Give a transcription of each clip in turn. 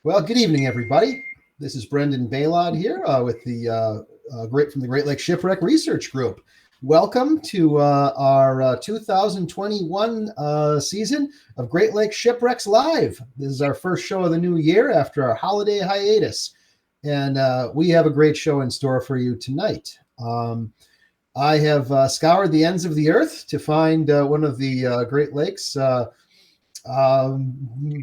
Well, good evening, everybody. This is Brendan Baylod here with the from the Great Lakes Shipwreck Research Group. Welcome to our 2021 season of Great Lakes Shipwrecks Live. This is our first show of the new year after our holiday hiatus, and we have a great show in store for you tonight. I have scoured the ends of the earth to find one of the Great Lakes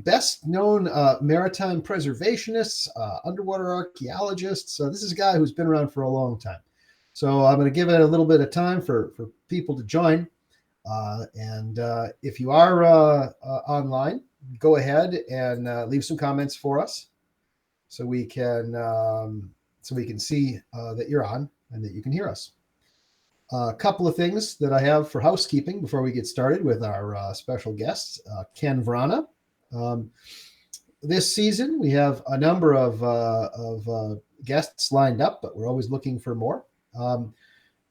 best known maritime preservationists, underwater archaeologists. This is a guy who's been around for a long time. So I'm going to give it a little bit of time for people to join. And if you are online, go ahead and leave some comments for us so we can see that you're on and that you can hear us. A couple of things that I have for housekeeping before we get started with our special guests, Ken Vrana. This season, we have a number of guests lined up, but we're always looking for more.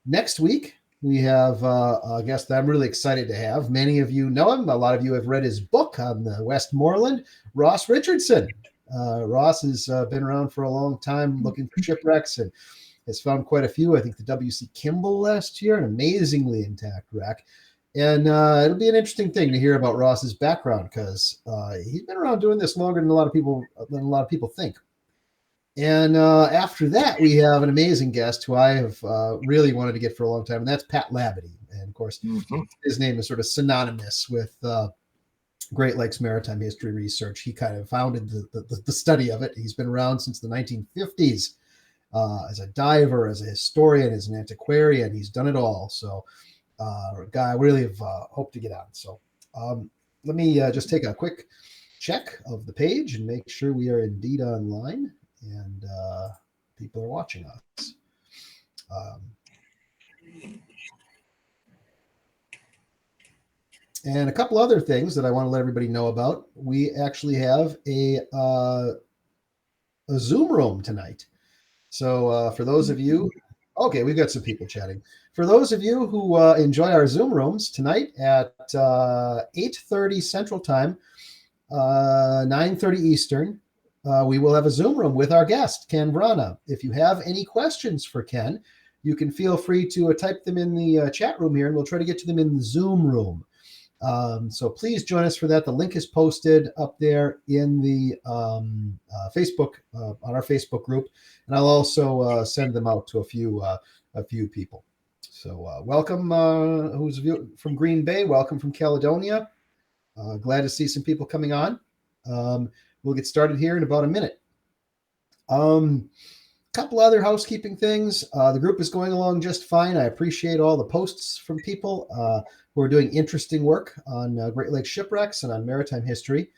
Next week, we have a guest that I'm really excited to have. Many of you know him. A lot of you have read his book on the Westmoreland, Ross Richardson. Ross has been around for a long time looking for shipwrecks and has found quite a few. I think the W.C. Kimball last year, an amazingly intact wreck. And it'll be an interesting thing to hear about Ross's background because he's been around doing this longer than a lot of people think. And after that, we have an amazing guest who I have really wanted to get for a long time, and that's Pat Labadie. And of course, his name is sort of synonymous with Great Lakes maritime history research. He kind of founded the study of it. He's been around since the 1950s. As a diver, as a historian, as an antiquarian, he's done it all. So, a guy I really have hoped to get on. So, let me just take a quick check of the page and make sure we are indeed online and people are watching us. And a couple other things that I want to let everybody know about. We actually have a Zoom room tonight. So for those of you, okay, we've got some people chatting. For those of you who enjoy our Zoom rooms tonight at 8:30 Central Time, 9:30 Eastern, we will have a Zoom room with our guest, Ken Vrana. If you have any questions for Ken, you can feel free to type them in the chat room here, and we'll try to get to them in the Zoom room. So please join us for that. The link is posted up there in the Facebook on our Facebook group, and I'll also send them out to a few people. So welcome, who's from Green Bay? Welcome from Caledonia. Glad to see some people coming on. We'll get started here in about a minute. Couple other housekeeping things. The group is going along just fine. I appreciate all the posts from people who are doing interesting work on Great Lakes shipwrecks and on maritime history.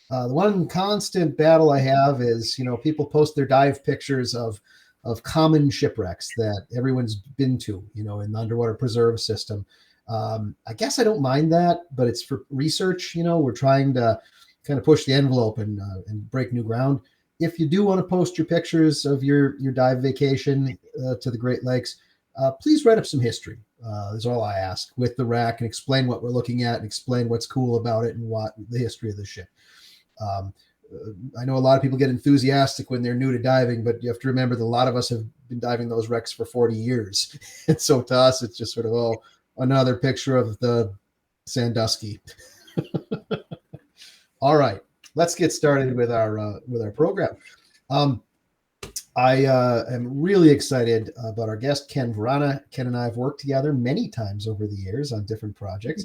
The one constant battle I have is, people post their dive pictures of common shipwrecks that everyone's been to, in the underwater preserve system. I guess I don't mind that, but it's for research. We're trying to kind of push the envelope and break new ground. If you do want to post your pictures of your dive vacation to the Great Lakes, please write up some history. Is all I ask with the wreck, and explain what we're looking at and explain what's cool about it and what the history of the ship. I know a lot of people get enthusiastic when they're new to diving, but you have to remember that a lot of us have been diving those wrecks for 40 years. And so to us, it's just sort of, another picture of the Sandusky. All right. Let's get started with our program. I am really excited about our guest, Ken Vrana. Ken and I have worked together many times over the years on different projects.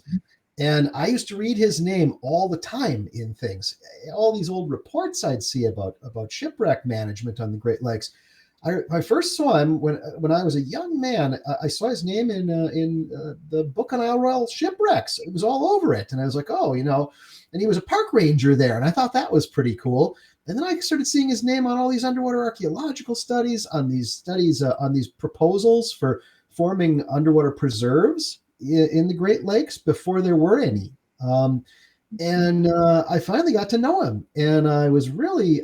And I used to read his name all the time in things. All these old reports I'd see about shipwreck management on the Great Lakes. I first saw him when I was a young man. I saw his name in the book on Isle Royale Shipwrecks. It was all over it. And I was like, and he was a park ranger there. And I thought that was pretty cool. And then I started seeing his name on all these underwater archaeological studies, on these proposals for forming underwater preserves in the Great Lakes before there were any. And I finally got to know him, and I was really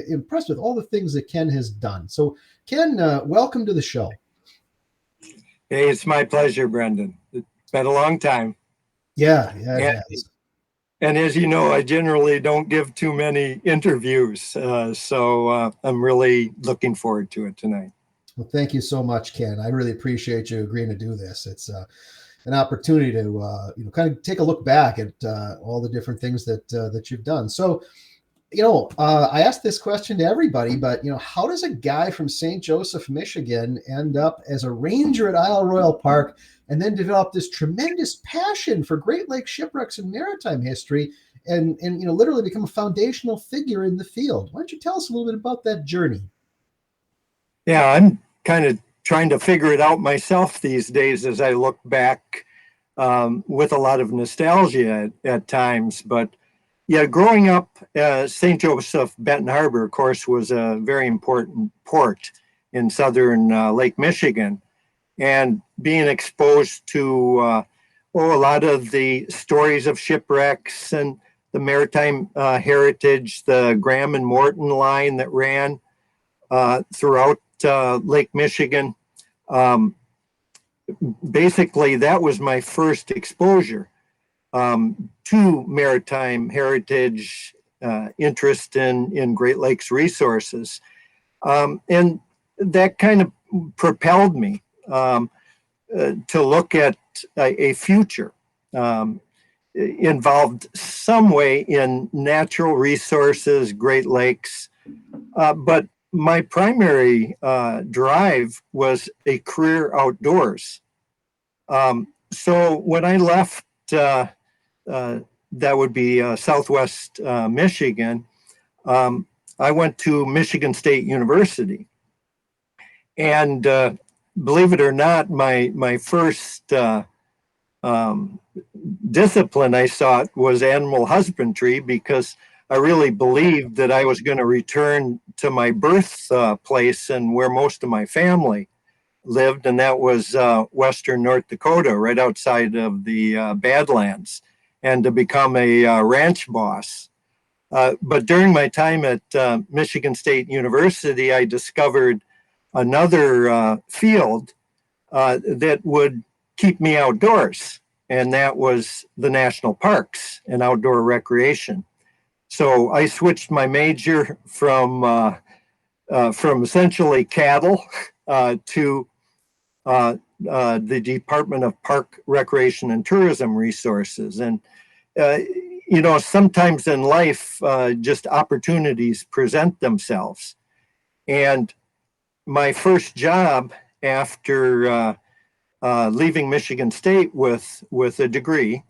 impressed with all the things that Ken has done. So, Ken, welcome to the show. Hey, it's my pleasure, Brendan. It's been a long time. Yeah, it has. And as you know, I generally don't give too many interviews, so I'm really looking forward to it tonight. Well, thank you so much, Ken. I really appreciate you agreeing to do this. It's an opportunity to kind of take a look back at all the different things that you've done. So, I asked this question to everybody, but how does a guy from St. Joseph, Michigan, end up as a ranger at Isle Royale Park, and then develop this tremendous passion for Great Lakes shipwrecks and maritime history, and literally become a foundational figure in the field? Why don't you tell us a little bit about that journey? Yeah, I'm kind of trying to figure it out myself these days as I look back with a lot of nostalgia at times. But yeah, growing up, St. Joseph Benton Harbor, of course, was a very important port in southern Lake Michigan. And being exposed to a lot of the stories of shipwrecks and the maritime heritage, the Graham and Morton line that ran throughout Lake Michigan. Um, Basically, that was my first exposure to maritime heritage, interest in Great Lakes resources. And that kind of propelled me to look at a future involved some way in natural resources, Great Lakes. But my primary drive was a career outdoors. So when I left, that would be Southwest Michigan, I went to Michigan State University. And believe it or not, my first discipline I sought was animal husbandry, because I really believed that I was going to return to my birth place and where most of my family lived, and that was western North Dakota, right outside of the Badlands, and to become a ranch boss. But during my time at Michigan State University, I discovered another field that would keep me outdoors, and that was the national parks and outdoor recreation. So I switched my major from essentially cattle to the Department of Park, Recreation, and Tourism Resources. And sometimes in life, just opportunities present themselves. And my first job after leaving Michigan State with a degree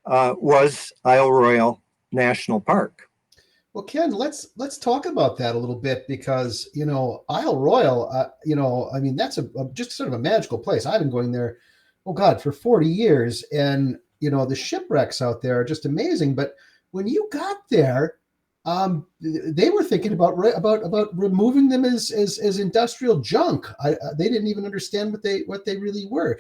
was Isle Royale National Park. Well, Ken, let's talk about that a little bit, because Isle Royale, I mean, that's just sort of a magical place. I've been going there, oh God, for 40 years, and the shipwrecks out there are just amazing. But when you got there, they were thinking about removing them as industrial junk. They didn't even understand what they really were.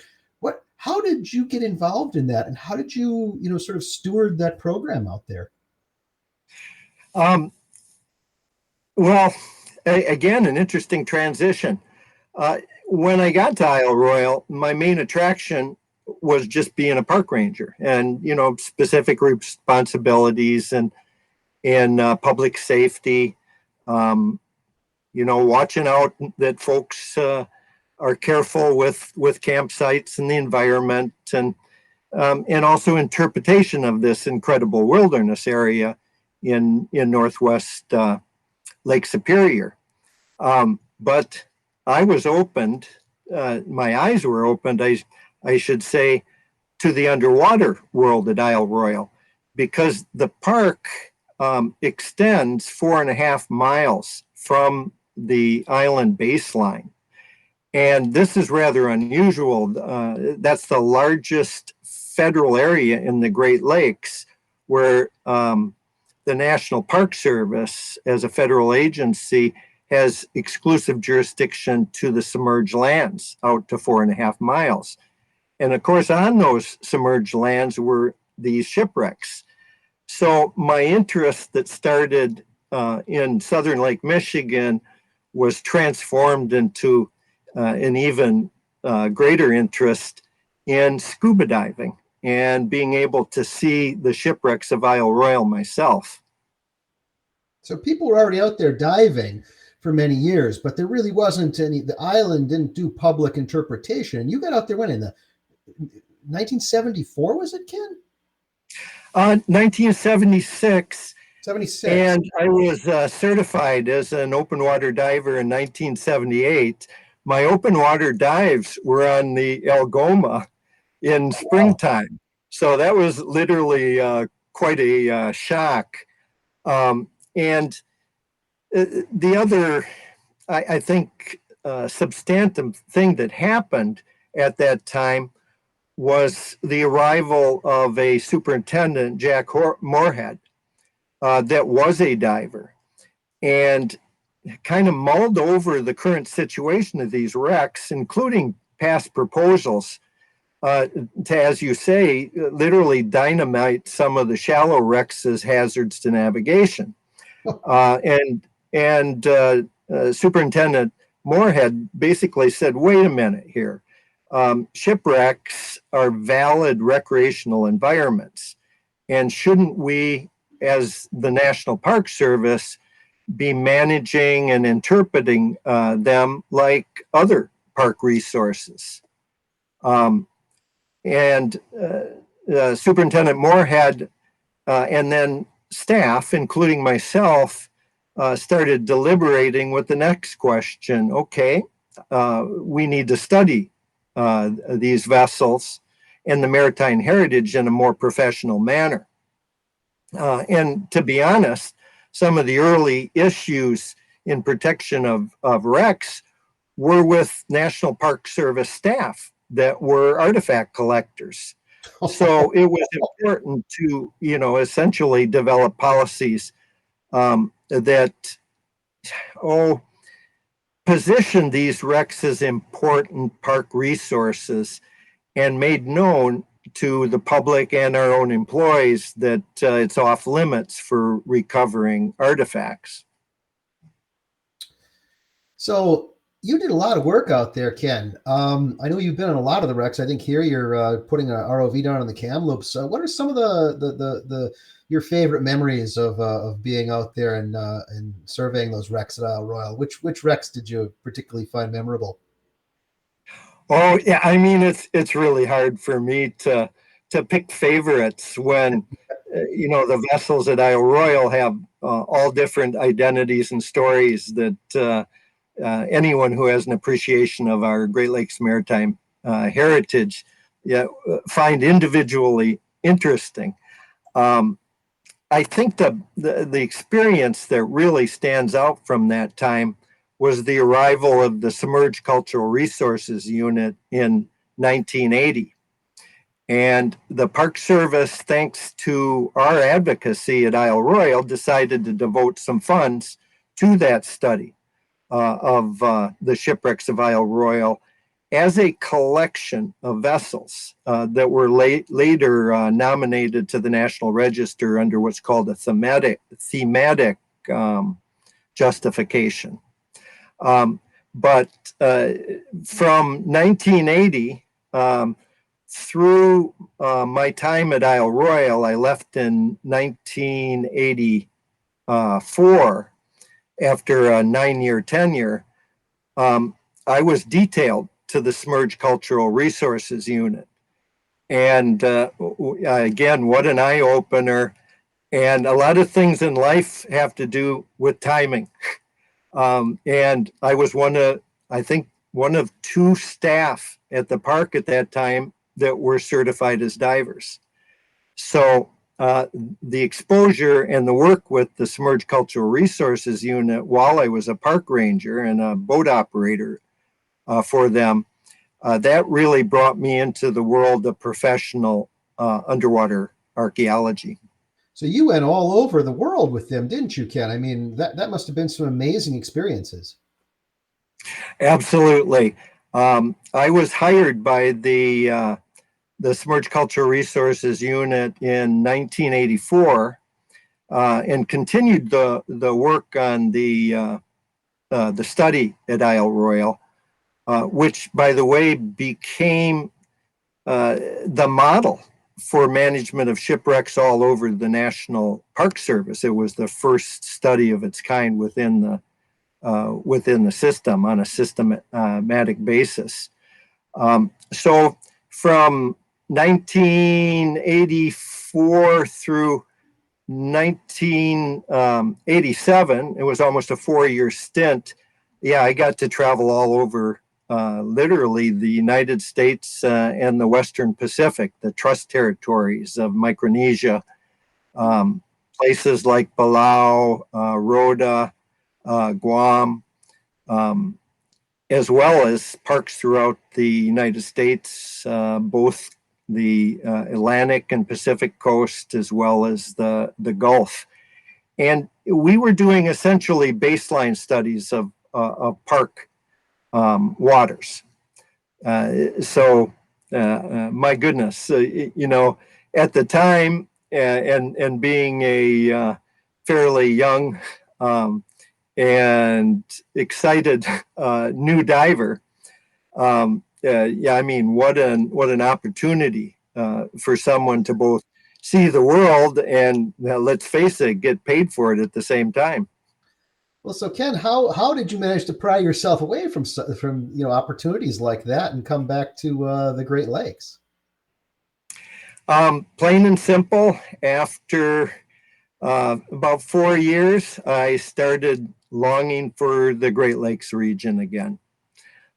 How did you get involved in that, and how did you sort of steward that program out there? Um, well, again, an interesting transition. When I got to Isle Royale, my main attraction was just being a park ranger, and specific responsibilities and public safety. Watching out that folks are careful with campsites and the environment, and also interpretation of this incredible wilderness area in Northwest Lake Superior. But I was opened, my eyes were opened, I should say, to the underwater world at Isle Royale, because the park extends 4.5 miles from the island baseline. And this is rather unusual. That's the largest federal area in the Great Lakes, where the National Park Service, as a federal agency, has exclusive jurisdiction to the submerged lands out to 4.5 miles. And of course, on those submerged lands were these shipwrecks. So my interest that started in southern Lake Michigan was transformed into an even greater interest in scuba diving. and being able to see the shipwrecks of Isle Royale myself. So people were already out there diving for many years, but there really wasn't any, the island didn't do public interpretation. You got out there when, in the 1974, was it, Ken? 1976. 76. And I was certified as an open water diver in 1978. My open water dives were on the Algoma in springtime. So that was literally quite a shock. And the other, I think, substantive thing that happened at that time was the arrival of a superintendent, Jack Moorhead, that was a diver, and kind of mulled over the current situation of these wrecks, including past proposals to, as you say, literally dynamite some of the shallow wrecks as hazards to navigation. And Superintendent Moorhead basically said, wait a minute here. Shipwrecks are valid recreational environments. And shouldn't we, as the National Park Service, be managing and interpreting them like other park resources? Superintendent Moorhead and then staff, including myself, started deliberating with the next question. Okay, we need to study these vessels and the maritime heritage in a more professional manner. And to be honest, some of the early issues in protection of wrecks were with National Park Service staff that were artifact collectors. So it was important to, essentially develop policies that position these wrecks as important park resources and made known to the public and our own employees that it's off limits for recovering artifacts. So you did a lot of work out there, Ken. I know you've been on a lot of the wrecks. I think here you're putting an ROV down on the Kamloops. What are some of your favorite memories of being out there and surveying those wrecks at Isle Royale? Which wrecks did you particularly find memorable? Oh yeah, I mean it's really hard for me to pick favorites when the vessels at Isle Royale have all different identities and stories that anyone who has an appreciation of our Great Lakes maritime heritage find individually interesting. I think the experience that really stands out from that time was the arrival of the Submerged Cultural Resources Unit in 1980. And the Park Service, thanks to our advocacy at Isle Royale, decided to devote some funds to that study of the shipwrecks of Isle Royale as a collection of vessels that were later nominated to the National Register under what's called a thematic justification. But from 1980 through my time at Isle Royale, I left in 1984 after a 9-year tenure. I was detailed to the Submerged Cultural Resources Unit. And again, what an eye-opener. And a lot of things in life have to do with timing. And I was one of 2 staff at the park at that time that were certified as divers. So the exposure and the work with the Submerged Cultural Resources Unit while I was a park ranger and a boat operator for them, that really brought me into the world of professional underwater archaeology. So you went all over the world with them, didn't you, Ken? I mean, that must have been some amazing experiences. Absolutely. I was hired by the Submerged Cultural Resources Unit in 1984 and continued the work on the study at Isle Royale, which, by the way, became the model for management of shipwrecks all over the National Park Service. It was the first study of its kind within the system on a systematic basis. So from 1984 through 1987, it was almost a 4-year stint. Yeah, I got to travel all over literally the United States and the Western Pacific, the trust territories of Micronesia, places like Palau, Rota, Guam, as well as parks throughout the United States, both the Atlantic and Pacific coast, as well as the Gulf. And we were doing essentially baseline studies of park waters. My goodness, at the time, and being a fairly young and excited new diver, what an opportunity for someone to both see the world and, let's face it, get paid for it at the same time. Well, so Ken, how did you manage to pry yourself away from opportunities like that and come back to the Great Lakes? Plain and simple. After about 4 years, I started longing for the Great Lakes region again.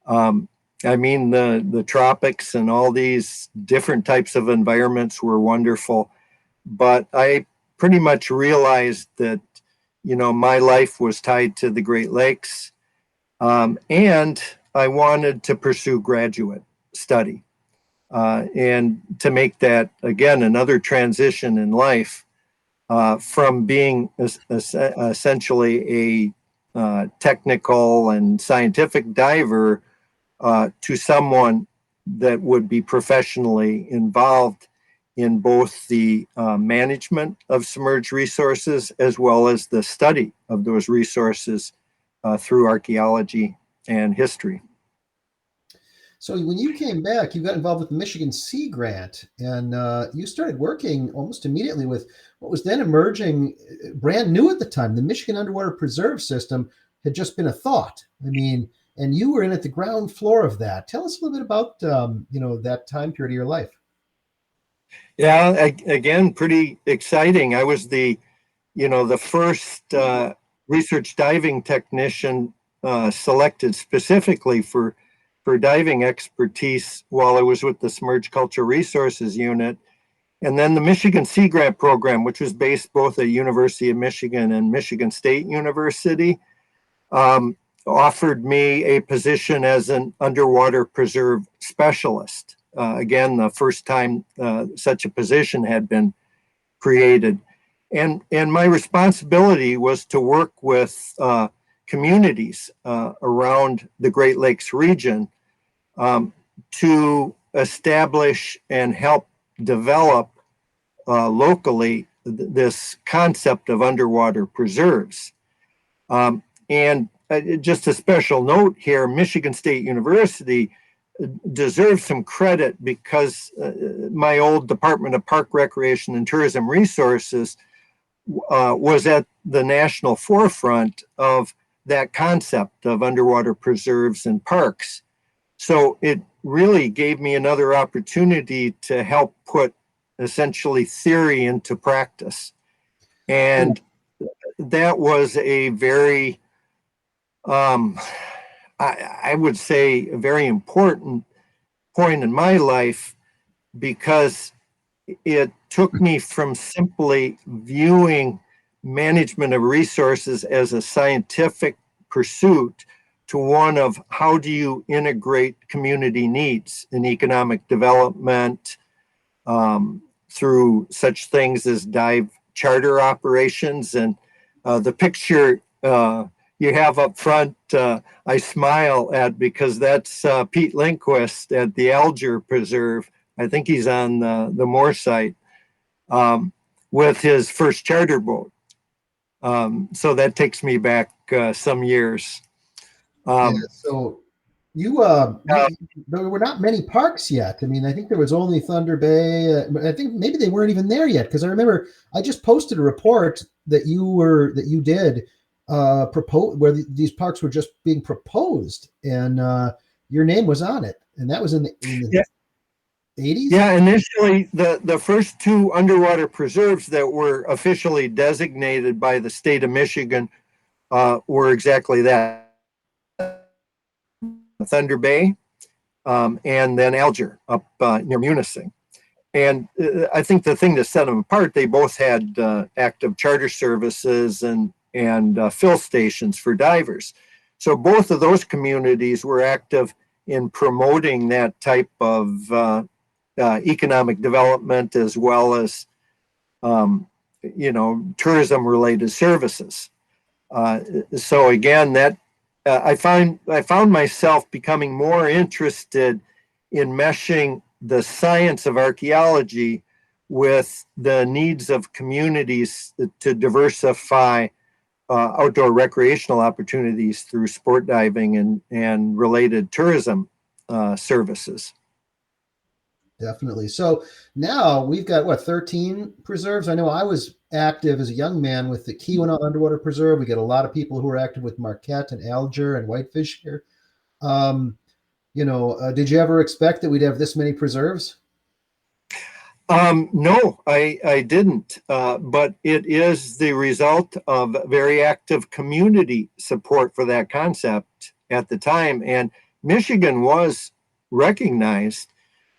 The tropics and all these different types of environments were wonderful, but I pretty much realized that, my life was tied to the Great Lakes, and I wanted to pursue graduate study, and to make that, again, another transition in life, from being essentially a technical and scientific diver to someone that would be professionally involved in both the management of submerged resources as well as the study of those resources through archaeology and history. So when you came back, you got involved with the Michigan Sea Grant, and you started working almost immediately with what was then emerging, brand new at the time. The Michigan Underwater Preserve system had just been a thought. And you were in at the ground floor of that. Tell us a little bit about that time period of your life. Yeah, again, pretty exciting. I was the first research diving technician selected specifically for diving expertise while I was with the Submerged Cultural Resources Unit. And then the Michigan Sea Grant program, which was based both at University of Michigan and Michigan State University, offered me a position as an underwater preserve specialist. Again, the first time such a position had been created. And my responsibility was to work with communities around the Great Lakes region to establish and help develop locally this concept of underwater preserves. And just a special note here, Michigan State University deserves some credit because my old Department of Park, Recreation, and Tourism Resources was at the national forefront of that concept of underwater preserves and parks. So it really gave me another opportunity to help put essentially theory into practice. And that was a very, I would say, a very important point in my life, because it took me from simply viewing management of resources as a scientific pursuit to one of how do you integrate community needs in economic development through such things as dive charter operations. And the picture you have up front, I smile at, because that's Pete Lindquist at the Alger Preserve. I think he's on the Moore site with his first charter boat. So that takes me back some years. So there were not many parks yet. I mean, I think there was only Thunder Bay. I think maybe they weren't even there yet, because I remember I just posted a report that you did propose where these parks were just being proposed, and your name was on it, and that was in the 80s. Yeah, initially the first two underwater preserves that were officially designated by the state of Michigan were exactly that: Thunder Bay, and then Alger up near Munising. And I think the thing that set them apart, they both had active charter services and fill stations for divers. So both of those communities were active in promoting that type of economic development, as well as tourism related services. So again, that I found myself becoming more interested in meshing the science of archaeology with the needs of communities to diversify outdoor recreational opportunities through sport diving and related tourism services. Definitely. So now we've got 13 preserves. I know I was active as a young man with the Keweenaw Underwater Preserve. We get a lot of people who are active with Marquette and Alger and Whitefish here. Did you ever expect that we'd have this many preserves? No, I didn't. But it is the result of very active community support for that concept at the time. And Michigan was recognized,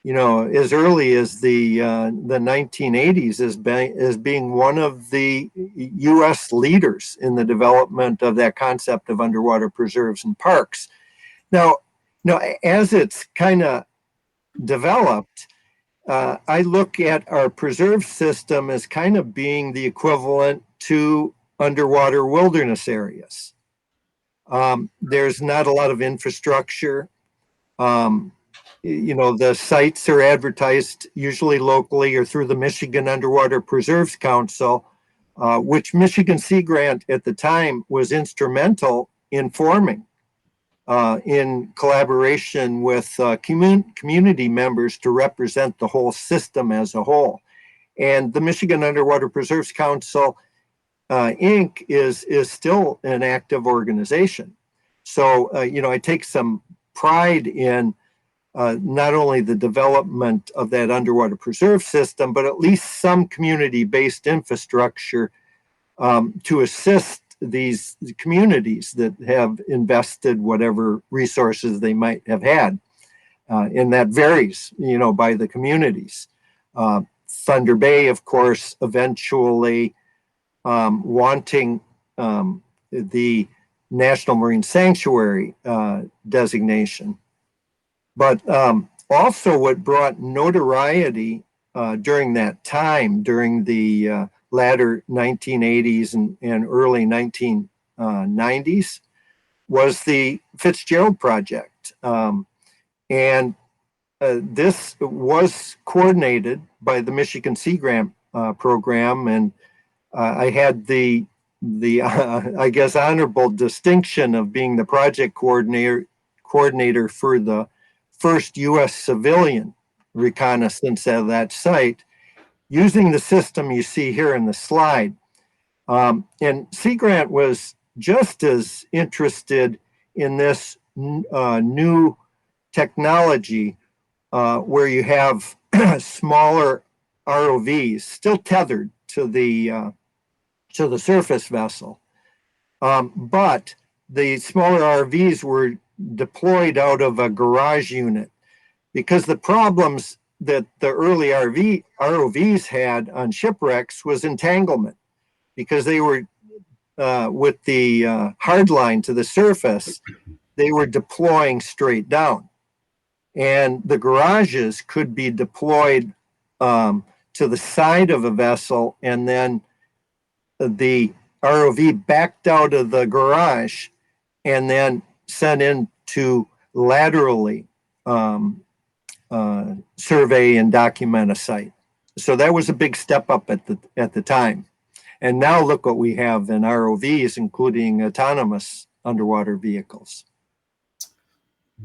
as early as the 1980s as being one of the U.S. leaders in the development of that concept of underwater preserves and parks. Now, as it's kind of developed, I look at our preserve system as kind of being the equivalent to underwater wilderness areas. There's not a lot of infrastructure. The sites are advertised usually locally or through the Michigan Underwater Preserves Council, which Michigan Sea Grant at the time was instrumental in forming, in collaboration with community members to represent the whole system as a whole. And the Michigan Underwater Preserves Council, Inc. is still an active organization. So, I take some pride in not only the development of that underwater preserve system, but at least some community-based infrastructure to assist these communities that have invested whatever resources they might have had. And that varies, by the communities. Thunder Bay, of course, eventually wanting the National Marine Sanctuary designation. But also what brought notoriety during that time, during the latter 1980s and early 1990s, was the Fitzgerald Project. And this was coordinated by the Michigan Sea Grant program, and I had the I guess honorable distinction of being the project coordinator for the first U.S. civilian reconnaissance at that site, using the system you see here in the slide. And Sea Grant was just as interested in this new technology where you have smaller ROVs still tethered to the surface vessel. But the smaller RVs were deployed out of a garage unit, because the problems that the early ROVs had on shipwrecks was entanglement, because they were with the hard line to the surface, they were deploying straight down, and the garages could be deployed to the side of a vessel, and then the ROV backed out of the garage and then sent in to laterally survey and document a site. So that was a big step up at the time. And now look what we have in ROVs, including autonomous underwater vehicles.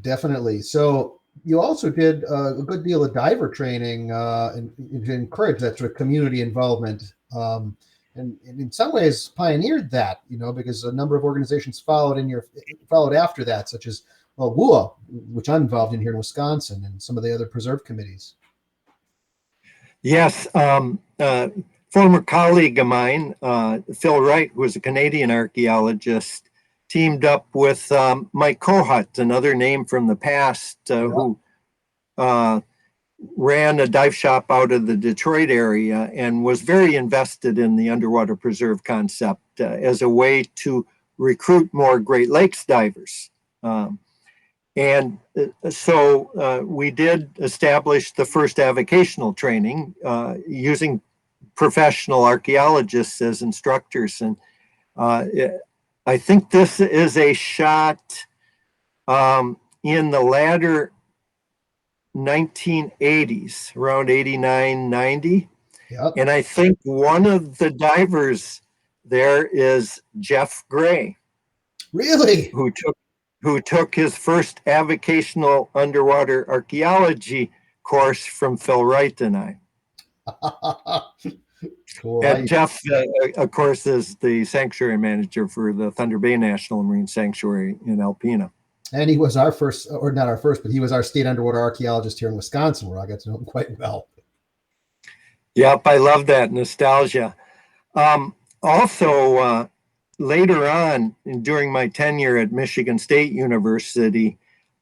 Definitely. So you also did a good deal of diver training and to encourage that sort of community involvement, and in some ways pioneered that. Because a number of organizations followed after that, such as WUA, which I'm involved in here in Wisconsin, and some of the other preserve committees. Yes, former colleague of mine, Phil Wright, who was a Canadian archaeologist, teamed up with Mike Kohut, another name from the past, who ran a dive shop out of the Detroit area and was very invested in the underwater preserve concept as a way to recruit more Great Lakes divers. And so we did establish the first avocational training using professional archaeologists as instructors. And I think this is a shot in the latter 1980s, around 89, 90. Yep. And I think one of the divers there is Jeff Gray. Really? Who took his first avocational underwater archaeology course from Phil Wright and I. Cool. And Jeff, of course, is the sanctuary manager for the Thunder Bay National Marine Sanctuary in Alpena. And he was our first, or not our first, but he was our state underwater archaeologist here in Wisconsin, where I got to know him quite well. Yep, I love that nostalgia. Also, later on, during my tenure at Michigan State University,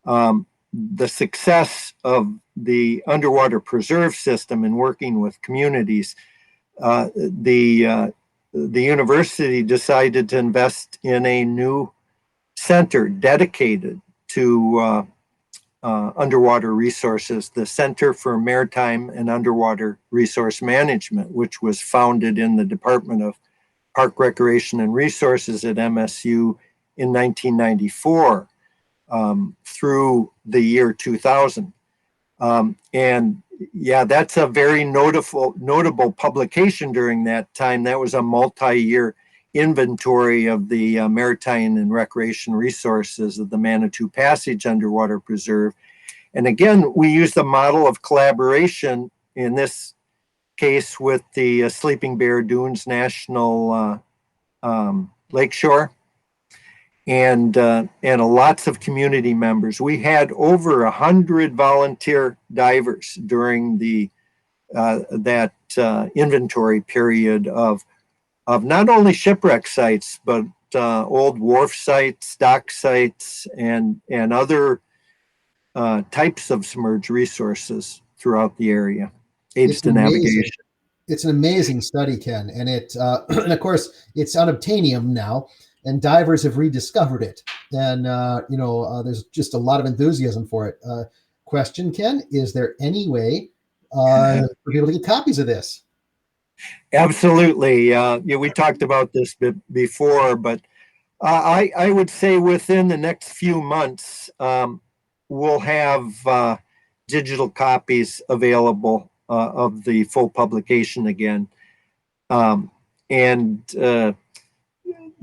the success of the underwater preserve system and working with communities, the university decided to invest in a new center dedicated to underwater resources, the Center for Maritime and Underwater Resource Management, which was founded in the Department of Park Recreation and Resources at MSU in 1994 through the year 2000. And yeah, that's a very notable publication during that time. That was a multi-year inventory of the maritime and recreation resources of the Manitou Passage Underwater Preserve. And again, we used the model of collaboration, in this case with the Sleeping Bear Dunes National Lakeshore, and lots of community members. We had over 100 volunteer divers during that inventory period of not only shipwreck sites, but old wharf sites, dock sites, and other types of submerged resources throughout the area. Aids to navigation. It's an amazing study, Ken, and and of course it's unobtainium now, and divers have rediscovered it, and there's just a lot of enthusiasm for it. Question, Ken: is there any way for people to get copies of this? Absolutely. We talked about this before, but I would say within the next few months, we'll have digital copies available of the full publication again. And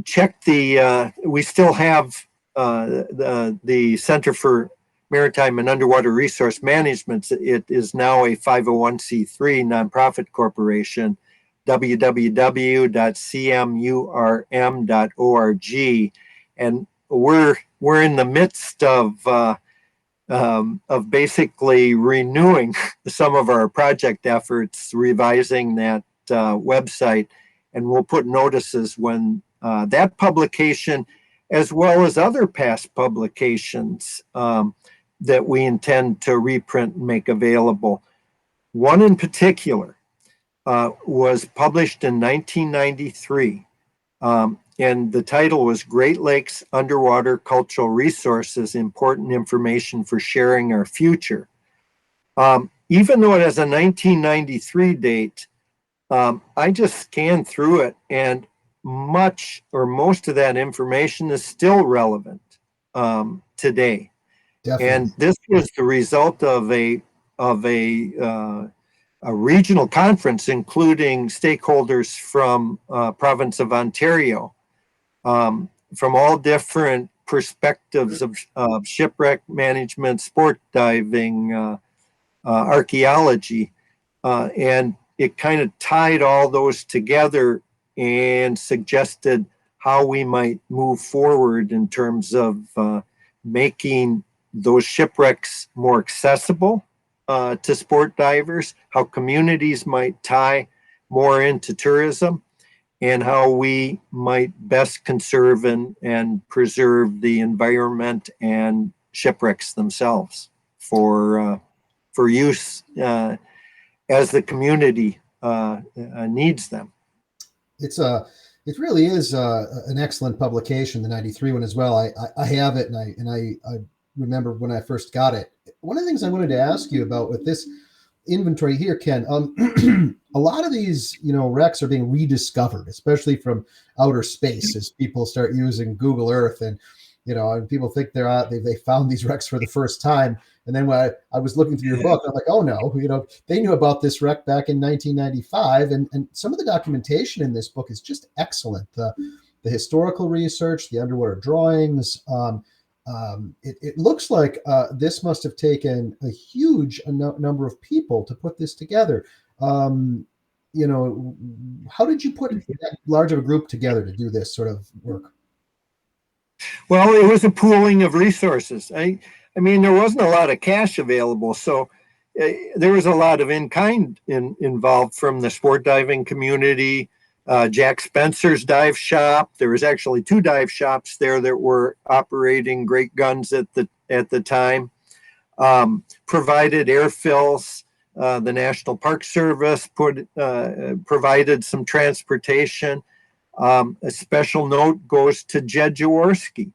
check we still have the Center for Maritime and Underwater Resource Management. It is now a 501c3 nonprofit corporation. www.cmurm.org, and we're in the midst of basically renewing some of our project efforts, revising that website, and we'll put notices when that publication, as well as other past publications that we intend to reprint and make available. One in particular was published in 1993, and the title was Great Lakes Underwater Cultural Resources, Important Information for Sharing Our Future. Even though it has a 1993 date, I just scanned through it, and most of that information is still relevant today. Definitely. And this was the result of a regional conference, including stakeholders from province of Ontario, from all different perspectives of shipwreck management, sport diving, archaeology, and it kind of tied all those together and suggested how we might move forward in terms of making those shipwrecks more accessible to sport divers, how communities might tie more into tourism, and how we might best conserve and preserve the environment and shipwrecks themselves for use as the community needs them. It really is an excellent publication, the '93 one as well. I have it, and I remember when I first got it. One of the things I wanted to ask you about with this inventory here, Ken, a lot of these wrecks are being rediscovered, especially from outer space, as people start using Google Earth, and and people think they're out, they found these wrecks for the first time. And then when I was looking through your book, I'm like, oh no, they knew about this wreck back in 1995. And some of the documentation in this book is just excellent. The historical research, the underwater drawings. It looks like this must have taken a huge number of people to put this together. How did you put that large of a group together to do this sort of work? Well, it was a pooling of resources. I mean, there wasn't a lot of cash available, so there was a lot of in-kind involved from the sport diving community. Jack Spencer's dive shop. There was actually 2 dive shops there that were operating great guns at the time. Provided air fills. The National Park Service provided some transportation. A special note goes to Jed Jaworski,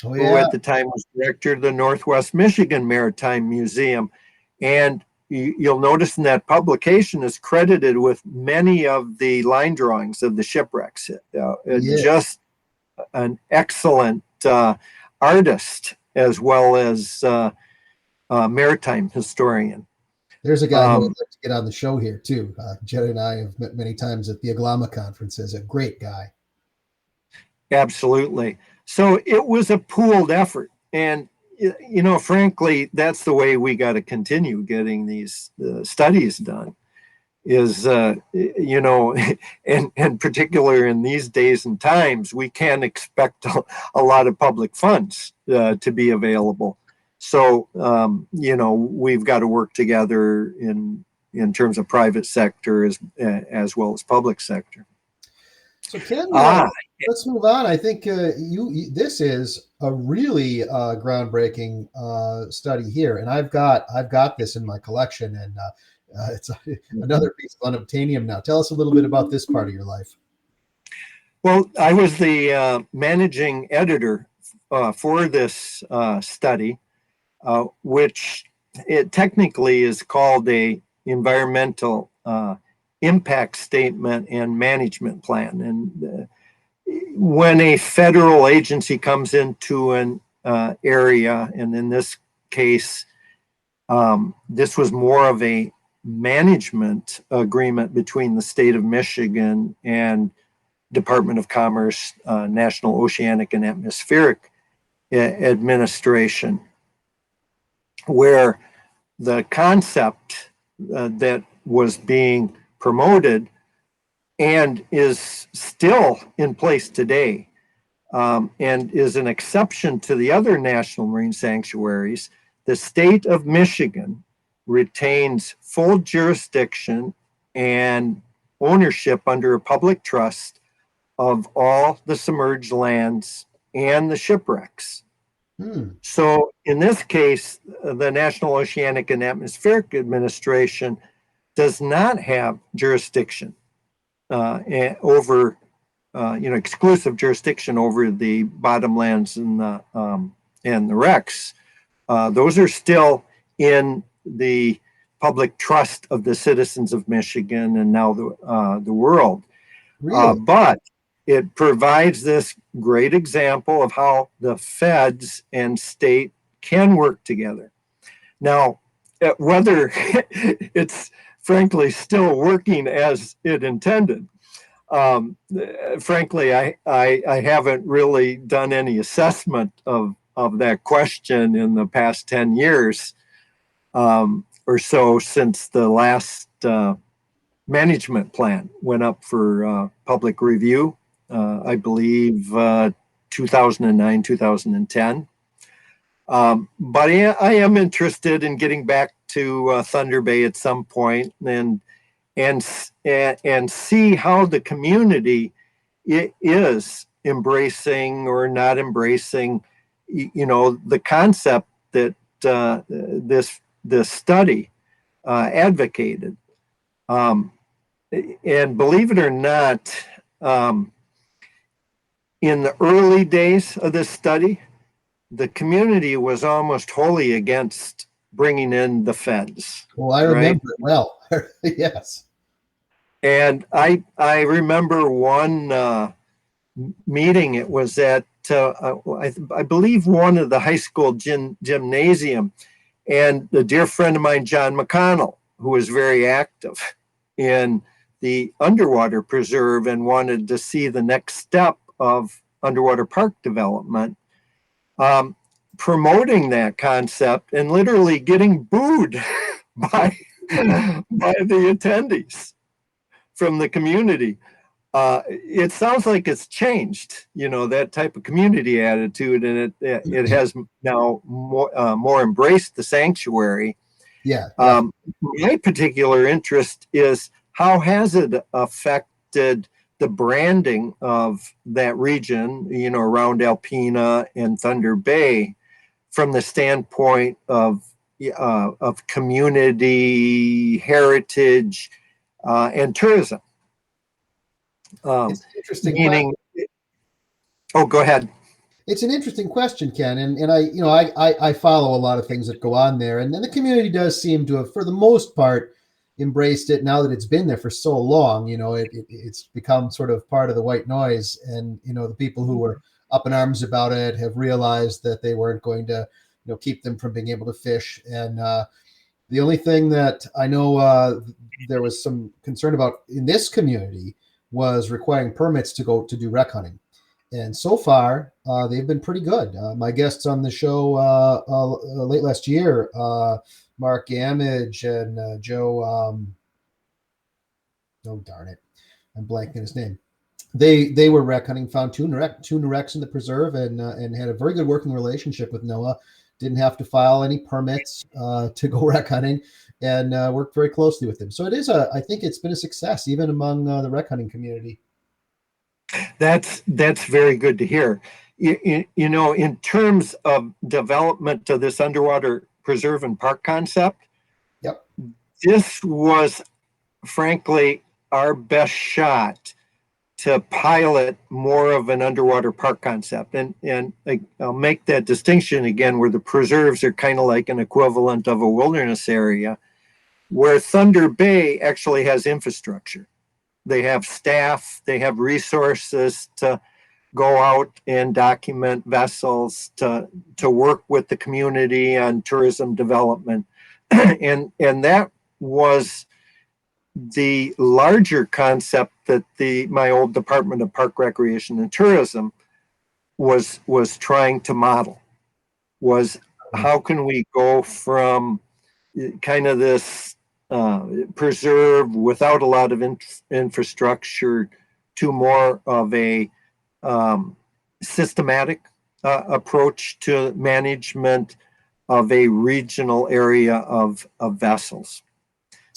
who at the time was director of the Northwest Michigan Maritime Museum. And you'll notice in that publication is credited with many of the line drawings of the shipwrecks. Just an excellent artist as well as maritime historian. There's a guy who would like to get on the show here too. Jed and I have met many times at the Aglama conferences. A great guy. Absolutely. So it was a pooled effort, and frankly, that's the way we got to continue getting these studies done. Is and particular in these days and times, we can't expect a lot of public funds to be available. So, we've got to work together in terms of private sector as well as public sector. So, Ken, let's move on. I think this is a really groundbreaking study here, and I've got this in my collection, and it's another piece of unobtainium now. Tell us a little bit about this part of your life. Well, I was the managing editor for this study. Which it technically is called a environmental impact statement and management plan. And when a federal agency comes into an area, and in this case, this was more of a management agreement between the state of Michigan and Department of Commerce, National Oceanic and Atmospheric Administration, where the concept that was being promoted and is still in place today, and is an exception to the other national marine sanctuaries. The state of Michigan retains full jurisdiction and ownership under a public trust of all the submerged lands and the shipwrecks. So in this case, the National Oceanic and Atmospheric Administration does not have jurisdiction over, exclusive jurisdiction over the bottomlands and the wrecks. Those are still in the public trust of the citizens of Michigan and now the world. Really? But it provides this great example of how the feds and state can work together. Now, whether it's frankly still working as it intended, Frankly, I haven't really done any assessment of that question in the past 10 years or so since the last management plan went up for public review, I believe 2009, 2010. But I am interested in getting back to Thunder Bay at some point and see how the community is embracing or not embracing, the concept that this study advocated. And believe it or not, in the early days of this study, the community was almost wholly against bringing in the feds. Well, I remember it well. Yes. And I remember one meeting. It was at I believe one of the high school gymnasium, and a dear friend of mine, John McConnell, who was very active in the underwater preserve and wanted to see the next step of underwater park development, promoting that concept and literally getting booed by the attendees from the community. It sounds like it's changed, that type of community attitude, and it has now more embraced the sanctuary. Yeah. My particular interest is how has it affected the branding of that region, around Alpena and Thunder Bay, from the standpoint of community heritage and tourism. It's an interesting Meaning, oh, go ahead. It's an interesting question, Ken, and I follow a lot of things that go on there, and the community does seem to have, for the most part, embraced it now that it's been there for so long. It's become sort of part of the white noise, and the people who were up in arms about it have realized that they weren't going to keep them from being able to fish. And the only thing that I know there was some concern about in this community was requiring permits to go to do wreck hunting. And so far, they've been pretty good. My guests on the show late last year, Mark Gamage and Joe, oh darn it, I'm blanking his name. They were wreck hunting, found two wrecks in the preserve, and had a very good working relationship with NOAA. Didn't have to file any permits to go wreck hunting, and worked very closely with them. So I think it's been a success even among the wreck hunting community. That's very good to hear. In terms of development of this underwater preserve and park concept, yep, this was frankly our best shot to pilot more of an underwater park concept. And I'll make that distinction again, where the preserves are kind of like an equivalent of a wilderness area, where Thunder Bay actually has infrastructure. They have staff, they have resources to go out and document vessels, to work with the community on tourism development. and that was the larger concept that my old Department of Park Recreation and Tourism was trying to model, was how can we go from kind of this preserve without a lot of infrastructure to more of a systematic approach to management of a regional area of vessels.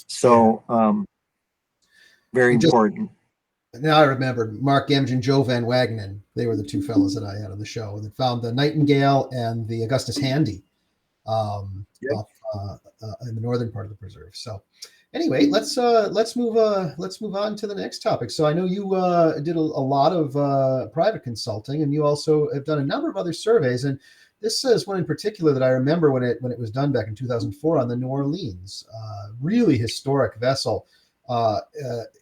So very important. Now I remember Mark Gamge and Joe Van Wagenen. They were the two fellows that I had on the show that found the Nightingale and the Augustus Handy off, in the northern part of the preserve. So anyway, let's move on to the next topic. So I know you did a lot of private consulting, and you also have done a number of other surveys. And this is one in particular that I remember when it was done back in 2004 on the New Orleans, really historic vessel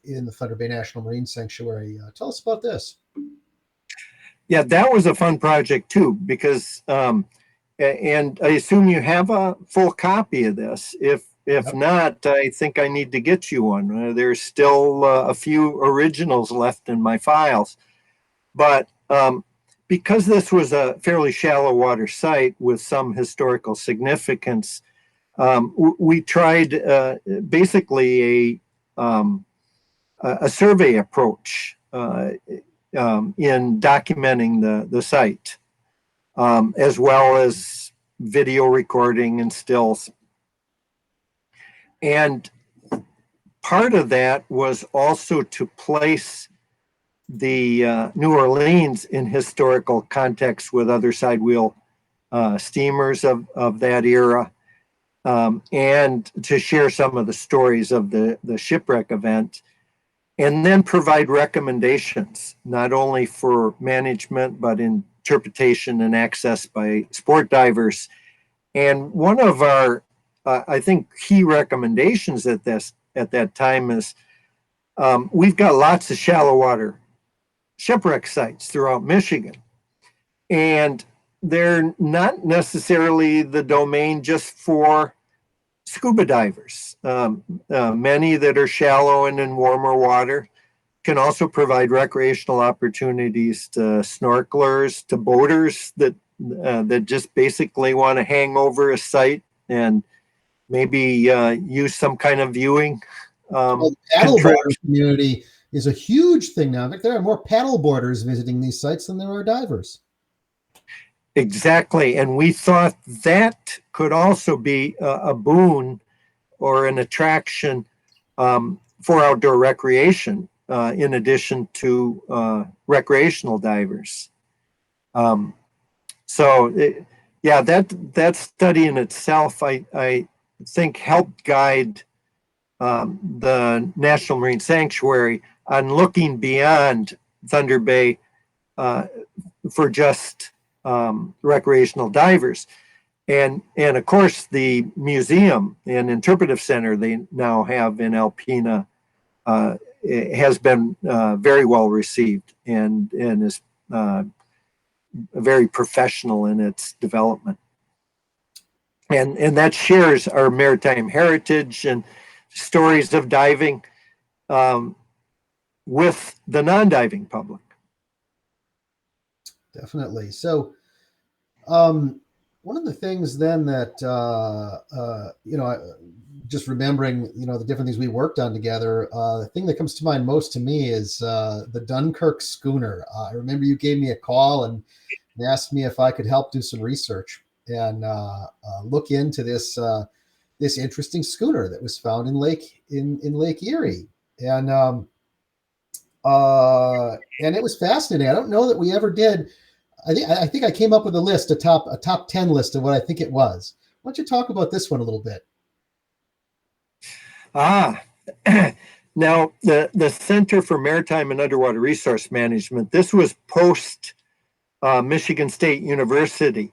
in the Thunder Bay National Marine Sanctuary. Tell us about this. Yeah, that was a fun project too, because and I assume you have a full copy of this. If If not, I think I need to get you one. There's still a few originals left in my files. But because this was a fairly shallow water site with some historical significance, we tried basically a survey approach in documenting the site, as well as video recording and stills. And part of that was also to place the New Orleans in historical context with other sidewheel steamers of that era, and to share some of the stories of the shipwreck event, and then provide recommendations, not only for management, but interpretation and access by sport divers. And one of our, I think, key recommendations at that time is we've got lots of shallow water shipwreck sites throughout Michigan. And they're not necessarily the domain just for scuba divers. Many that are shallow and in warmer water can also provide recreational opportunities to snorkelers, to boaters that just basically want to hang over a site and maybe use some kind of viewing. Well, the paddleboard community is a huge thing now. There are more paddleboarders visiting these sites than there are divers. Exactly. And we thought that could also be a boon or an attraction for outdoor recreation, in addition to recreational divers. That study in itself, I think, helped guide the National Marine Sanctuary on looking beyond Thunder Bay for just recreational divers. And of course, the museum and interpretive center they now have in Alpena has been very well received and is very professional in its development. And that shares our maritime heritage and stories of diving with the non-diving public. Definitely. So, one of the things then that, just remembering, the different things we worked on together, the thing that comes to mind most to me is the Dunkirk schooner. I remember you gave me a call and asked me if I could help do some research and look into this interesting schooner that was found in Lake Erie. And it was fascinating. I don't know that we ever did. I think I came up with a top 10 list of what I think it was. Why don't you talk about this one a little bit? Now the Center for Maritime and Underwater Resource Management, this was post Michigan State University,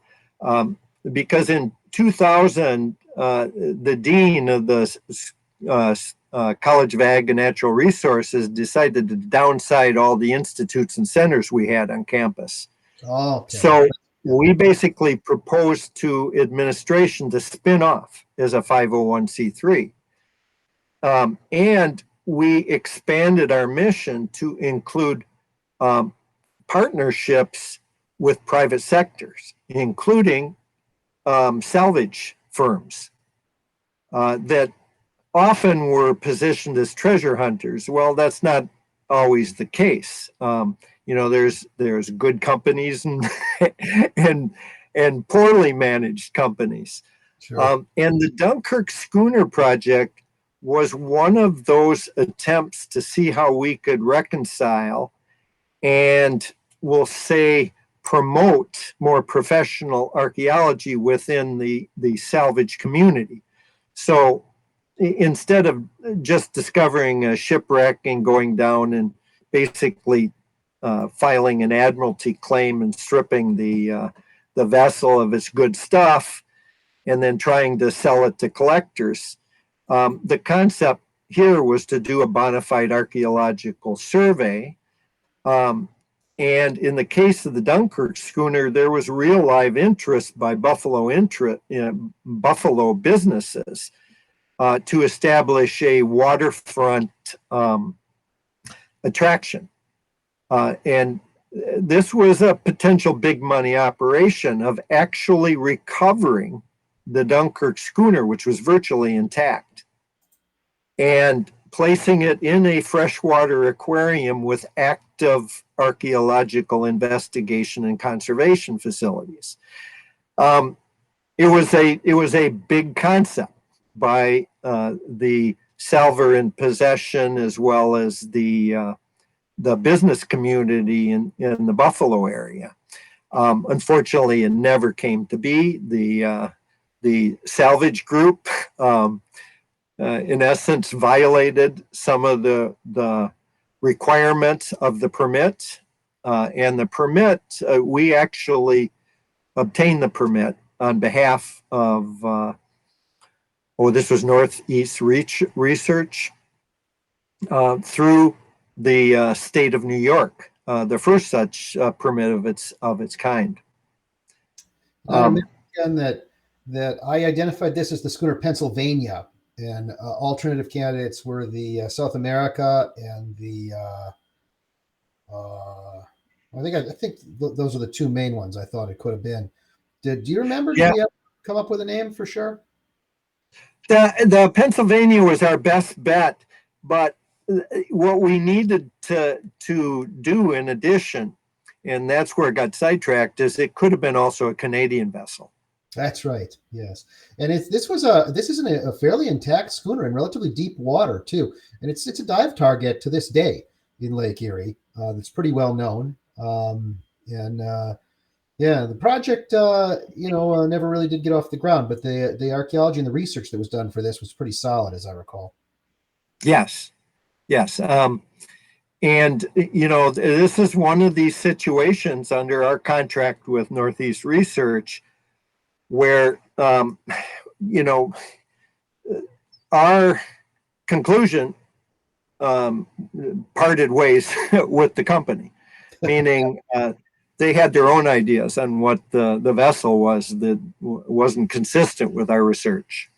because in 2000, the dean of the College of Ag and Natural Resources decided to downside all the institutes and centers we had on campus. Oh, okay. So we basically proposed to administration to spin off as a 501c3. And we expanded our mission to include partnerships with private sectors, including salvage firms that often were positioned as treasure hunters. Well, that's not always the case. There's good companies and poorly managed companies. Sure. And the Dunkirk Schooner Project was one of those attempts to see how we could reconcile and, we'll say, promote more professional archaeology within the salvage community. So instead of just discovering a shipwreck and going down and basically filing an admiralty claim and stripping the vessel of its good stuff and then trying to sell it to collectors, the concept here was to do a bona fide archaeological survey. And in the case of the Dunkirk schooner, there was real live interest by Buffalo businesses to establish a waterfront attraction. And this was a potential big money operation of actually recovering the Dunkirk schooner, which was virtually intact, and placing it in a freshwater aquarium with active archeological investigation and conservation facilities. It was a big concept by the salvor in possession, as well as the business community in the Buffalo area. Unfortunately, it never came to be. The salvage group, in essence, violated some of the requirements of the permit. And the permit, we actually obtained the permit on behalf of, this was Northeast Research, through the state of New York, the first such permit of its kind. I remember again that I identified this as the schooner Pennsylvania, and alternative candidates were the South America and the. I think those are the two main ones I thought it could have been. Do you remember? Yeah. Did we ever come up with a name for sure? The Pennsylvania was our best bet, but what we needed to do in addition, and that's where it got sidetracked, is it could have been also a Canadian vessel. That's right. Yes, and this isn't a fairly intact schooner in relatively deep water too, and it's a dive target to this day in Lake Erie. That's pretty well known, yeah, the project never really did get off the ground, but the archaeology and the research that was done for this was pretty solid, as I recall. Yes. And, this is one of these situations under our contract with Northeast Research where, our conclusion parted ways with the company, meaning they had their own ideas on what the vessel was that wasn't consistent with our research.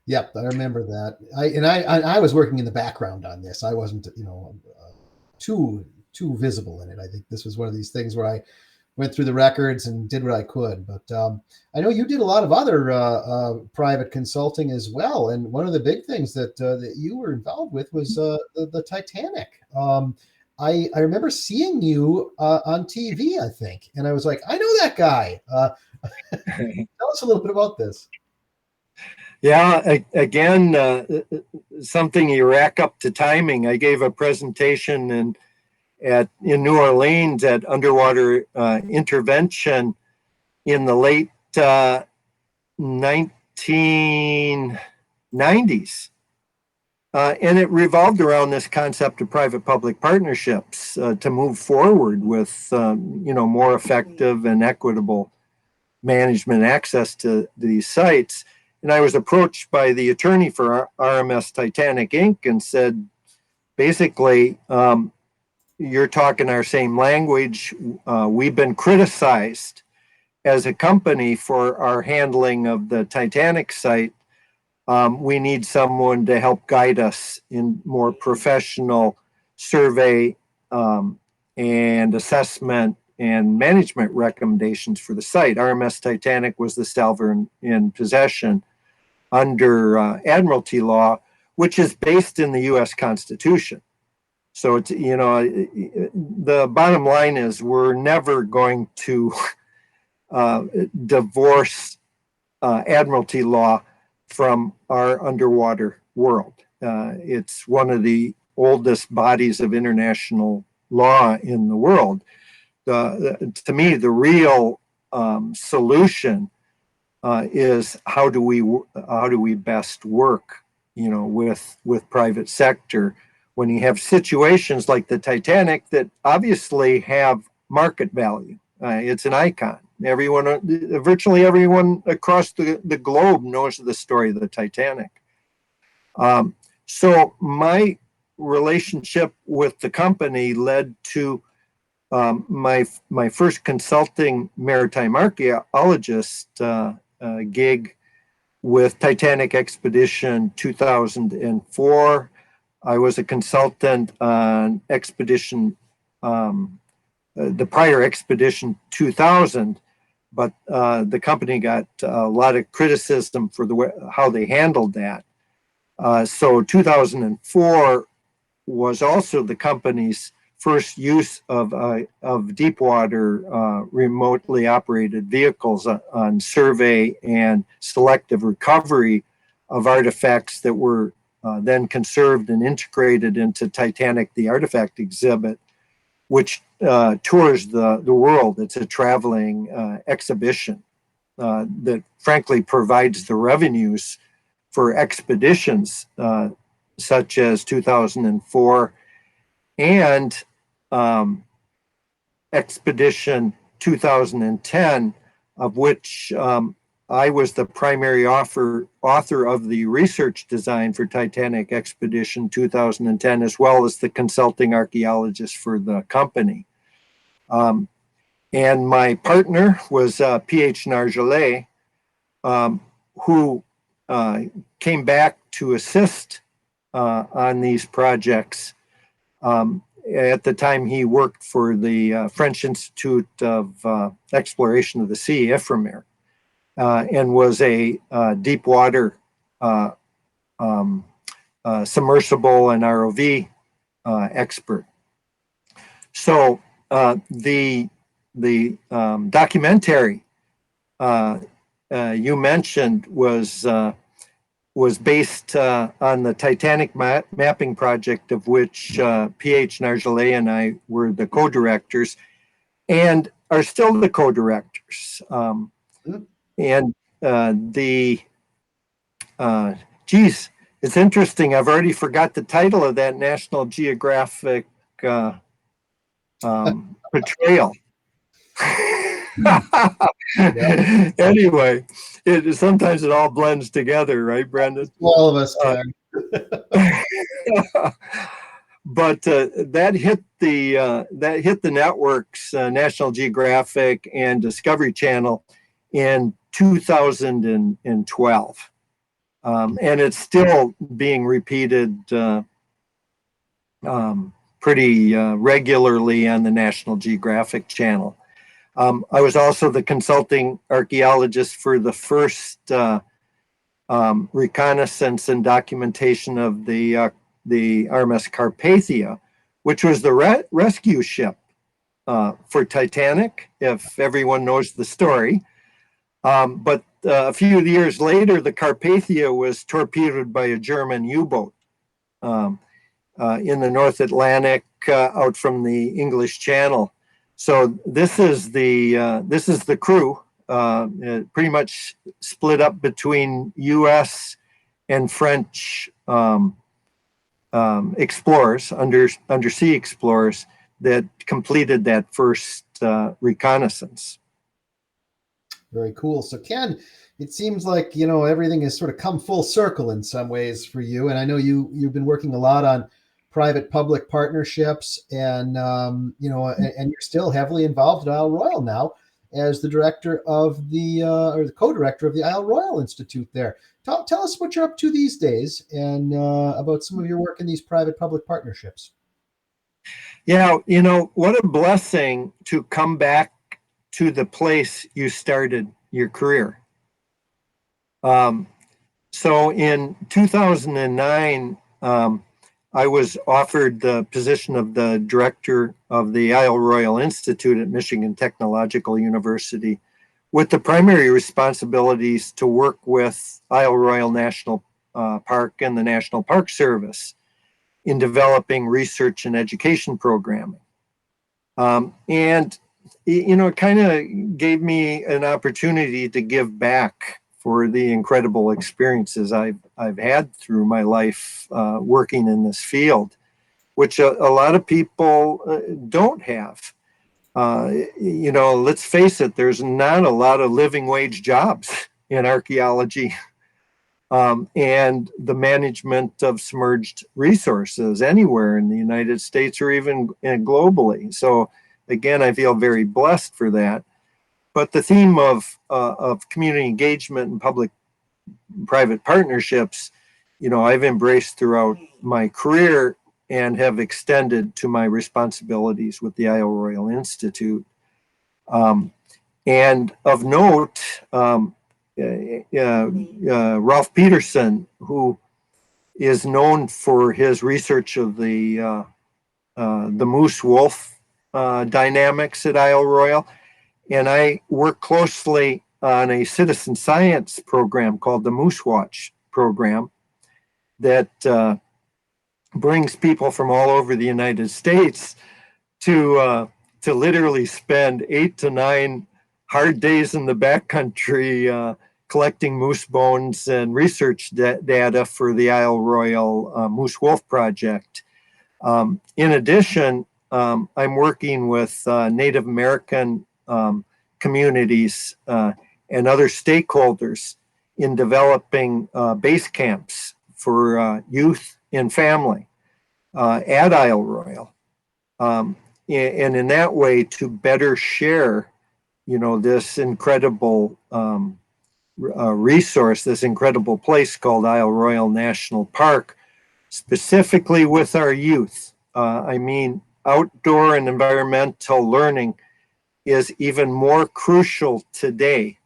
Yep, I remember that. I was working in the background on this. I wasn't, too visible in it. I think this was one of these things where I went through the records and did what I could. But I know you did a lot of other private consulting as well. And one of the big things that you were involved with was the Titanic. I remember seeing you on TV, I think, and I was like, I know that guy. Tell us a little bit about this. Yeah, again, something you rack up to timing. I gave a presentation in New Orleans at Underwater Intervention in the late 1990s. And it revolved around this concept of private-public partnerships to move forward with, more effective and equitable management access to these sites. And I was approached by the attorney for RMS Titanic Inc. and said, basically, you're talking our same language. We've been criticized as a company for our handling of the Titanic site. We need someone to help guide us in more professional survey and assessment and management recommendations for the site. RMS Titanic was the salvor in possession under Admiralty law, which is based in the U.S. Constitution. So it's, the bottom line is we're never going to divorce Admiralty law from our underwater world. It's one of the oldest bodies of international law in the world. To me, the real solution is how do we best work, with private sector when you have situations like the Titanic that obviously have market value. It's an icon. Virtually everyone across the globe knows the story of the Titanic. So my relationship with the company led to my first consulting maritime archaeologist gig with Titanic Expedition 2004. I was a consultant on the prior Expedition 2000, but the company got a lot of criticism for how they handled that. So 2004 was also the company's first use of deep water remotely operated vehicles on survey and selective recovery of artifacts that were then conserved and integrated into Titanic, the Artifact exhibit, which tours the world. It's a traveling exhibition that frankly provides the revenues for expeditions such as 2004 and Expedition 2010, of which I was the primary author of the research design for Titanic Expedition 2010, as well as the consulting archaeologist for the company. And my partner was P.H. Nargelet, who came back to assist on these projects. At the time, he worked for the French Institute of Exploration of the Sea, IFREMER, and was a deep water submersible and ROV expert. So the documentary you mentioned was based on the Titanic mapping project, of which P.H. Nargelet and I were the co-directors and are still the co-directors. And it's interesting. I've already forgot the title of that National Geographic portrayal. Anyway, sometimes it all blends together, right, Brendan? All of us can. But that hit the networks, National Geographic and Discovery Channel, in 2012, and it's still being repeated pretty regularly on the National Geographic Channel. I was also the consulting archaeologist for the first reconnaissance and documentation of the RMS Carpathia, which was the rescue ship for Titanic, if everyone knows the story. But a few years later, the Carpathia was torpedoed by a German U-boat in the North Atlantic out from the English Channel. So this is the crew, pretty much split up between U.S. and French explorers, undersea explorers, that completed that first reconnaissance. Very cool. So Ken, it seems like everything has sort of come full circle in some ways for you, and I know you've been working a lot on private-public partnerships, and and you're still heavily involved at Isle Royale now as the director of or the co-director of the Isle Royale Institute there. Tell us what you're up to these days and about some of your work in these private-public partnerships. Yeah, what a blessing to come back to the place you started your career. So in 2009, I was offered the position of the director of the Isle Royale Institute at Michigan Technological University, with the primary responsibilities to work with Isle Royale National Park and the National Park Service in developing research and education programming. And it kind of gave me an opportunity to give back for the incredible experiences I've had through my life working in this field, which a lot of people don't have. Let's face it, there's not a lot of living wage jobs in archaeology and the management of submerged resources anywhere in the United States or even globally. So again, I feel very blessed for that. But the theme of community engagement and public private partnerships, I've embraced throughout my career and have extended to my responsibilities with the Isle Royale Institute. And of note, Ralph Peterson, who is known for his research of the moose-wolf dynamics at Isle Royale, and I work closely on a citizen science program called the Moose Watch program that brings people from all over the United States to literally spend 8 to 9 hard days in the backcountry collecting moose bones and research data for the Isle Royale Moose Wolf Project. In addition, I'm working with Native American communities and other stakeholders in developing base camps for youth and family at Isle Royale. And in that way to better share, this incredible resource, this incredible place called Isle Royale National Park, specifically with our youth. Outdoor and environmental learning is even more crucial today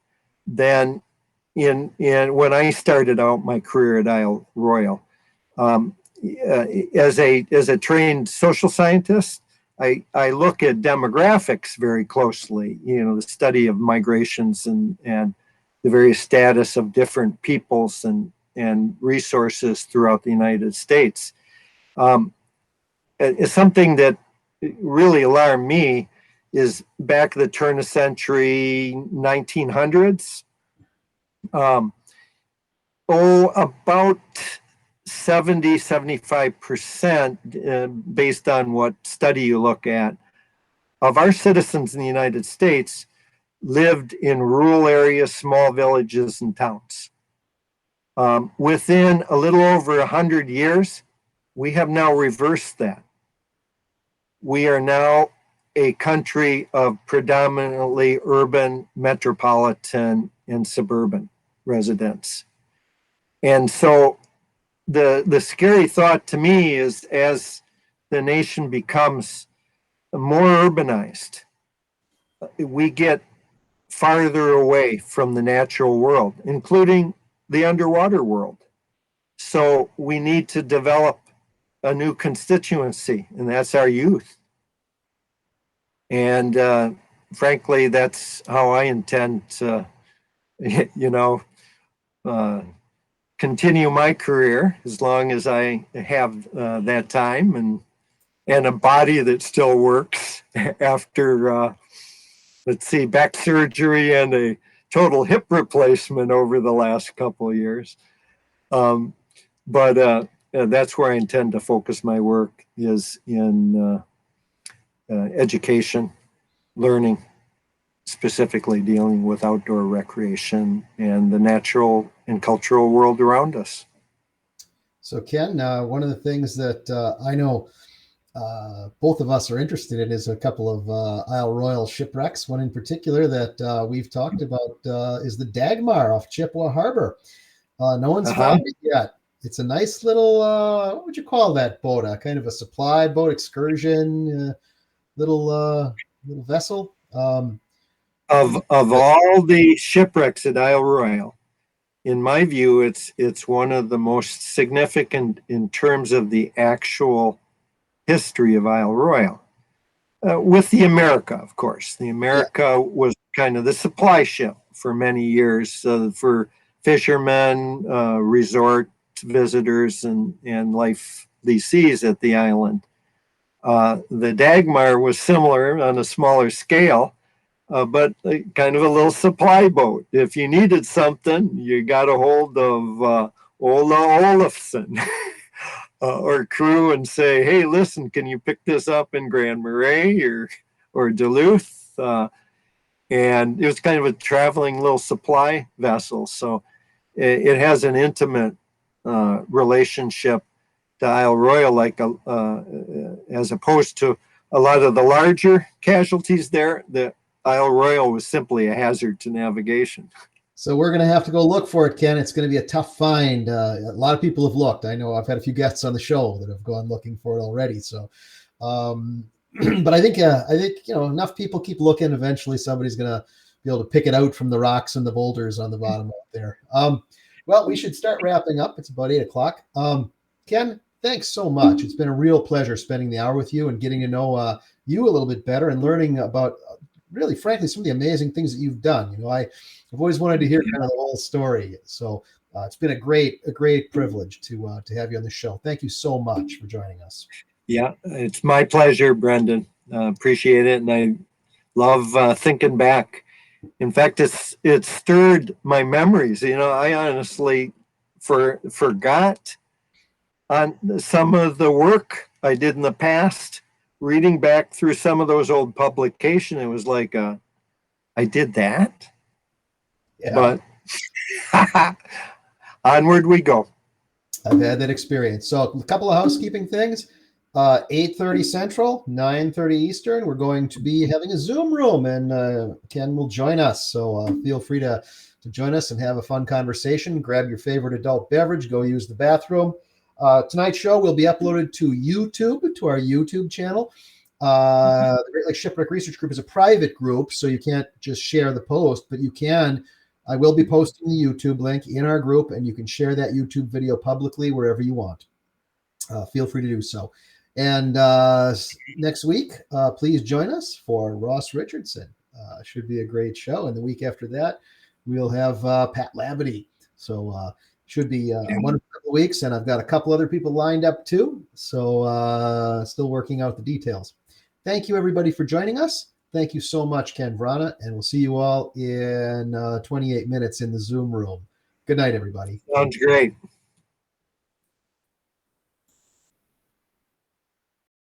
than in when I started out my career at Isle Royale. As a trained social scientist, I look at demographics very closely, the study of migrations and the various status of different peoples and resources throughout the United States. It's something that really alarmed me is back at the turn of century 1900s. About 70-75%, based on what study you look at, of our citizens in the United States lived in rural areas, small villages, and towns. Within a little over 100 years, we have now reversed that. We are now a country of predominantly urban, metropolitan, and suburban residents. And so the scary thought to me is as the nation becomes more urbanized, we get farther away from the natural world, including the underwater world. So we need to develop a new constituency, and that's our youth. And frankly, that's how I intend to, continue my career as long as I have that time and a body that still works after, back surgery and a total hip replacement over the last couple of years. But that's where I intend to focus my work is in education, learning, specifically dealing with outdoor recreation and the natural and cultural world around us. So, Ken, one of the things that I know both of us are interested in is a couple of Isle Royale shipwrecks. One in particular that we've talked about is the Dagmar off Chippewa Harbor. No one's found it yet. It's a nice little, what would you call that boat? A kind of a supply boat excursion, little vessel. Of all the shipwrecks at Isle Royale, in my view, it's one of the most significant in terms of the actual history of Isle Royale. With the America, of course. The America was kind of the supply ship for many years for fishermen, resort visitors, and life leasees at the island. The Dagmar was similar on a smaller scale, but kind of a little supply boat. If you needed something, you got a hold of Ola Olafson or crew and say, hey, listen, can you pick this up in Grand Marais or Duluth? And it was kind of a traveling little supply vessel. So it has an intimate relationship to Isle Royale, as opposed to a lot of the larger casualties there. The Isle Royale was simply a hazard to navigation. So we're going to have to go look for it, Ken. It's going to be a tough find. A lot of people have looked. I know I've had a few guests on the show that have gone looking for it already. So, but I think enough people keep looking. Eventually, somebody's going to be able to pick it out from the rocks and the boulders on the bottom out there. Well, we should start wrapping up. It's about 8:00. Ken, thanks so much. It's been a real pleasure spending the hour with you and getting to know you a little bit better and learning about, really, frankly, some of the amazing things that you've done. I've always wanted to hear kind of the whole story. So it's been a great privilege to have you on the show. Thank you so much for joining us. Yeah, it's my pleasure, Brendan. Appreciate it, and I love thinking back. In fact, it stirred my memories. I honestly forgot on some of the work I did in the past. Reading back through some of those old publications, it was like, I did that. Yeah. But onward we go. I've had that experience. So a couple of housekeeping things. 8:30 Central, 9:30 Eastern. We're going to be having a Zoom room, and Ken will join us. So feel free to join us and have a fun conversation. Grab your favorite adult beverage. Go use the bathroom. Tonight's show will be uploaded to YouTube, to our YouTube channel. The Great Lakes Shipwreck Research Group is a private group, so you can't just share the post, but you can. I will be posting the YouTube link in our group, and you can share that YouTube video publicly wherever you want. Feel free to do so. And next week, please join us for Ross Richardson. Should be a great show. And the week after that, we'll have Pat Labadie. So should be a wonderful couple of weeks. And I've got a couple other people lined up too. So still working out the details. Thank you, everybody, for joining us. Thank you so much, Ken Vrana. And we'll see you all in 28 minutes in the Zoom room. Good night, everybody. Sounds great.